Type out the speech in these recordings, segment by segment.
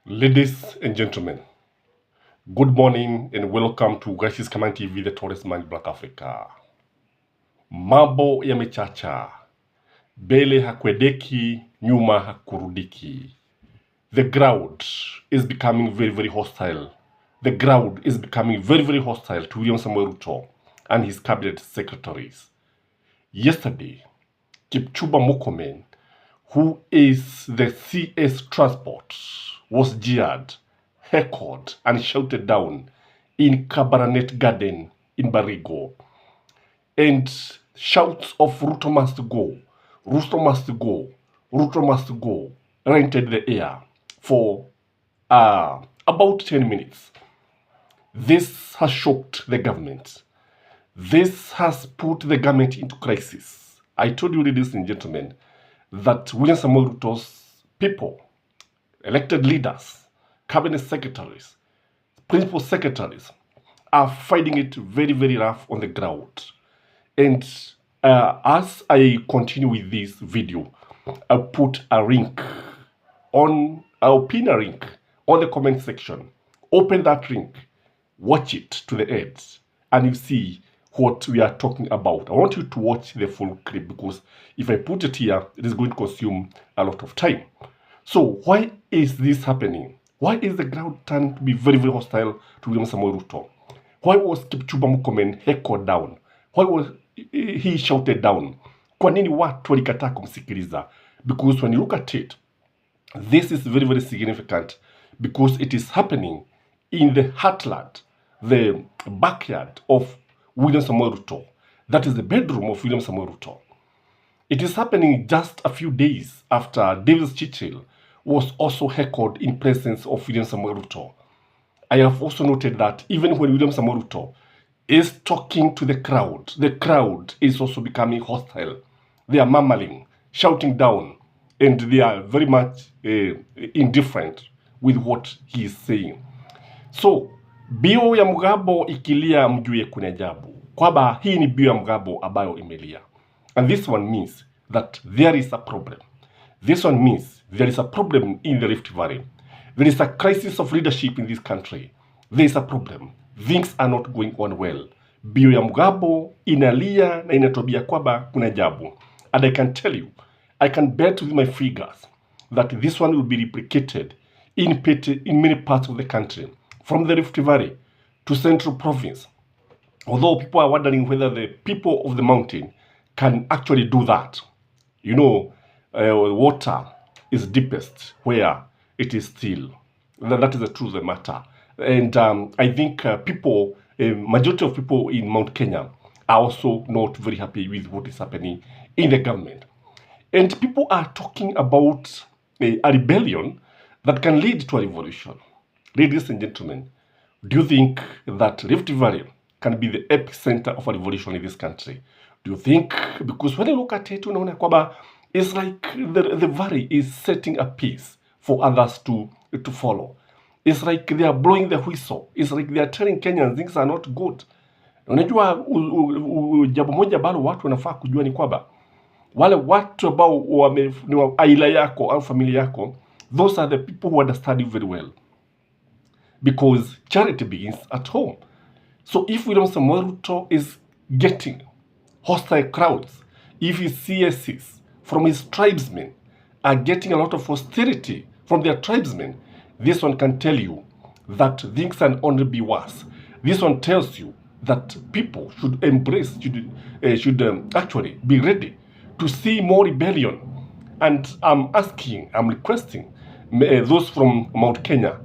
Ladies and gentlemen, good morning and welcome to Skyman TV, the tallest man in Black Africa. Mambo yamechacha, mbele hakwedeki, nyuma hakurudiki. The ground is becoming very hostile. The ground is becoming very hostile to William Samoei Ruto and his cabinet secretaries. Yesterday, Kipchumba Murkomen, who is the CS Transport, was jeered, heckled, and shouted down in Kabarnet Garden in Barigo. And shouts of Ruto must go, Ruto must go, Ruto must go rented the air for about 10 minutes. This has shocked the government. This has put the government into crisis. I told you, ladies and gentlemen, that William Samoei Ruto's people, elected leaders, cabinet secretaries, principal secretaries, are finding it very rough on the ground. And as I continue with this video, I'll put a link on, I'll pin a link on the comment section. Open that link, watch it to the end, and you see what we are talking about. I want you to watch the full clip because if I put it here, it is going to consume a lot of time. So why is this happening? Why is the ground turning to be very hostile to William Samoei Ruto? Why was Kipchumba Murkomen heckled down? Why was he shouted down? Kwa nini watu walikataa kumsikiliza? Because when you look at it, this is very significant because it is happening in the heartland, the backyard of William Samoei Ruto. That is the bedroom of William Samoei Ruto. It is happening just a few days after Davis Churchill was also heckled in presence of William Samoei Ruto. I have also noted that even when William Samoei Ruto is talking to the crowd is also becoming hostile. They are murmuring, shouting down, and they are very much indifferent with what he is saying. So, bio ya Mugabo ikilia mjue kuna jabu. Kwamba hii ni bio ya Mugabo ambayo imelia. And this one means that there is a problem. This one means there is a problem in the Rift Valley. There is a crisis of leadership in this country. There is a problem. Things are not going on well. Bio ya Mugabo inalia na inatobia kwamba kuna jabu. And I can tell you, I can bet with my figures that this one will be replicated in many parts of the country, from the Rift Valley to Central Province. Although people are wondering whether the people of the mountain can actually do that. You know, water is deepest where it is still. That is the truth of the matter. And I think majority of people in Mount Kenya are also not very happy with what is happening in the government. And people are talking about a rebellion that can lead to a revolution. Ladies and gentlemen, do you think that Rift Valley can be the epicenter of a revolution in this country? Do you think? Because when you look at it, unaona kwamba it's like the valley is setting a pace for others to follow. It's like they are blowing the whistle. It's like they are telling Kenyans things are not good. Unajua jambo moja ambalo watu wanafaa kujua ni kwamba wale watu ambao ni wa aila yako au familia yako, those are the people who understand you very well. Because charity begins at home. So if William Samoei Ruto is getting hostile crowds, if his CSs from his tribesmen are getting a lot of hostility from their tribesmen, this one can tell you that things can only be worse. This one tells you that people should embrace, should actually be ready to see more rebellion. And I'm requesting those from Mount Kenya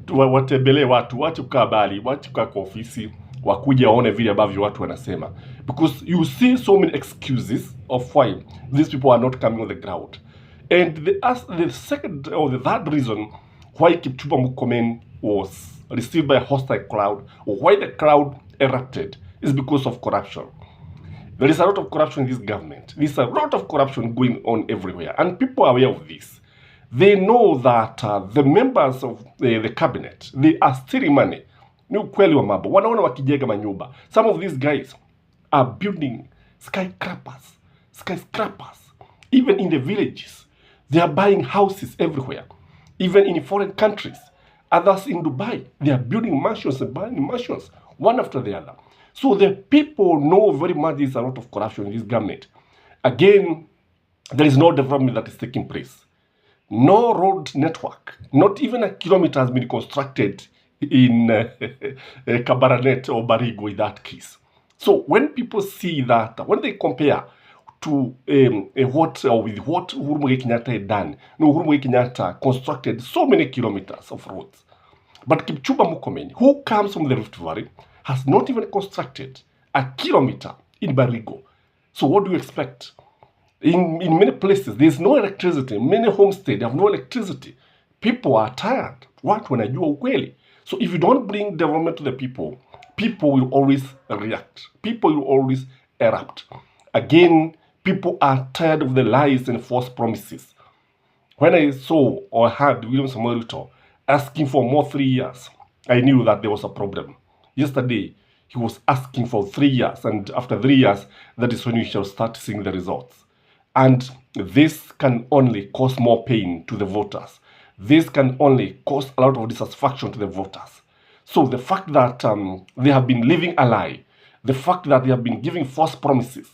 watembele watu kukaa bali, watu kukaa kwa ofisi, wakuja waone vile ambavyo watu wanasema. Because you see so many excuses of why these people are not coming on the ground. And the second or the third reason why Kipchumba Murkomen was received by a hostile crowd, or why the crowd erupted, is because of corruption. There is a lot of corruption in this government. There's a lot of corruption going on everywhere. And people are aware of this. They know that the members of the cabinet, they are stealing money. Ni ukweli wa mambo. Wanaona wakijenga manyumba. Some of these guys are building skyscrapers. Even in the villages. They are buying houses everywhere. even in foreign countries. Others in Dubai, they are building mansions and buying mansions, one after the other. So the people know very much there's a lot of corruption in this government. Again, there is no development that is taking place. No road network, not even a kilometer has been constructed in Kabarnet or Barigo in that case. So when people see that, when they compare to what Uhuru Muigai Kenyatta had done, Uhuru Muigai Kenyatta constructed so many kilometers of roads. But Kipchumba Murkomen, who comes from the Rift Valley, has not even constructed a kilometer in Barigo. So what do you expect? In many places, there's no electricity. Many homesteads have no electricity. People are tired. Watu wanajua ukweli. So if you don't bring development to the people, people will always react. People will always erupt. Again, people are tired of the lies and false promises. When I saw or heard William Samoei Ruto asking for more 3 years, I knew that there was a problem. Yesterday, he was asking for 3 years, and after 3 years, that is when we shall start seeing the results. And this can only cause more pain to the voters. This can only cause a lot of dissatisfaction to the voters. So the fact that they have been living a lie, the fact that they have been giving false promises,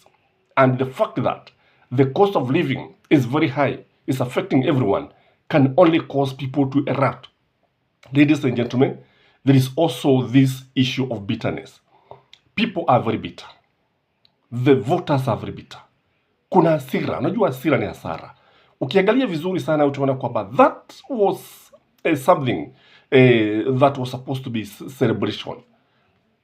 and the fact that the cost of living is very high, is affecting everyone, can only cause people to erupt. Ladies and gentlemen, there is also this issue of bitterness. People are very bitter. The voters are very bitter. Kuna hasira, unajua hasira ni hasara. Ukiangalia vizuri sana utaona kwamba that was something that was supposed to be celebration.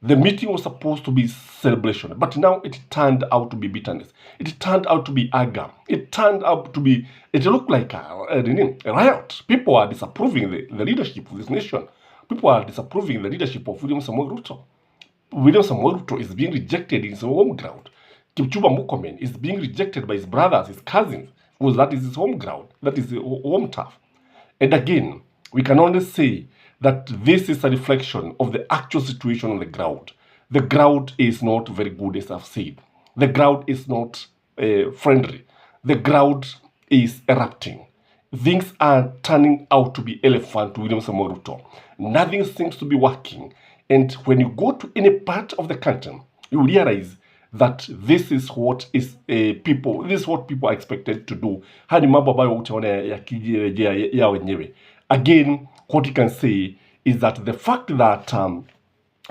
The meeting was supposed to be celebration, but now it turned out to be bitterness. It turned out to be anger. It turned out to be, it looked like a riot. People are disapproving the leadership of this nation. People are disapproving the leadership of William Samoei Ruto. William Samoei Ruto is being rejected in his home ground. Kipchumba Murkomen is being rejected by his brothers, his cousins, because that is his home ground, that is his home turf. And again, we can only say that this is a reflection of the actual situation on the ground. The ground is not very good, as I've said. The ground is not friendly. The ground is erupting. Things are turning out to be elephant to William Samoei Ruto. Nothing seems to be working. And when you go to any part of the country, you realize that this is what is people are expected to do. Hadi mambo ambayo utaona yakijirejea ya wenyewe. Again, what you can say is that the fact that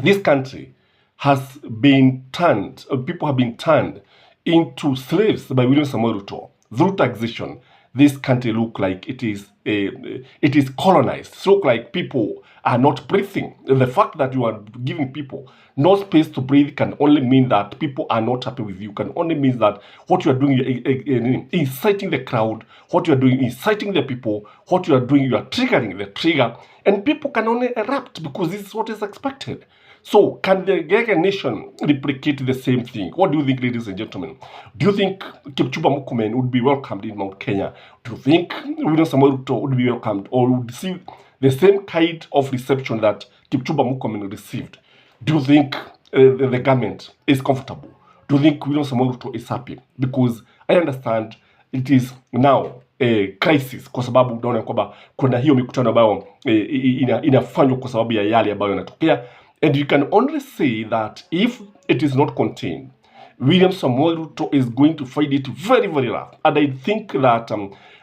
this country has been turned, people have been turned into slaves by William Samoei Ruto through taxation. This country look like it is colonized. So look like people are not breathing. The fact that you are giving people no space to breathe can only mean that people are not happy with you. Can only mean that what you are doing, you're inciting the crowd. What you are doing, inciting the people. What you are doing, you are triggering the trigger, and people can only erupt because this is what is expected. So, can the Kenyan Nation replicate the same thing? What do you think, ladies and gentlemen? Do you think Kipchumba Murkomen would be welcomed in Mount Kenya? Do you think William Samoei Ruto would be welcomed or would receive the same kind of reception that Kipchumba Murkomen received? Do you think the government is comfortable? Do you think William Samoei Ruto is happy? Because I understand it is now a crisis kwa sababu unaona kwamba kuna hiyo mikutano ambayo inafanywa kwa sababu ya yale ambayo yanatokea. And you can only say that if it is not contained, William Samoei Ruto is going to find it very, very rough. And I think that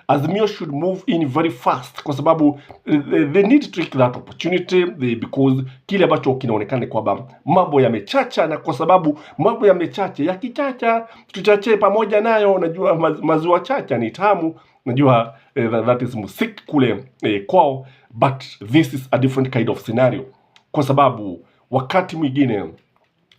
Azimio should move in very fast kwa sababu they need to take that opportunity because kile ambacho kinaonekana kwamba mambo yamechacha, na kwa sababu mambo yamechacha, yakichacha tuchache pamoja nayo. Najua maziwa chacha ni tamu, najua that is musik kule kwao, but this is a different kind of scenario kwa sababu wakati mwingine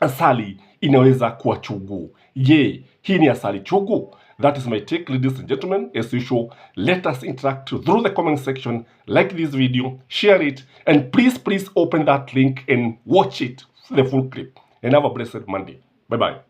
asali inaweza kuwa chungu. Je, hii ni asali chungu? That is my take, ladies and gentlemen. As usual, let us interact through the comment section. Like this video, share it, and please open that link and watch it, the full clip. And have a blessed Monday. Bye-bye.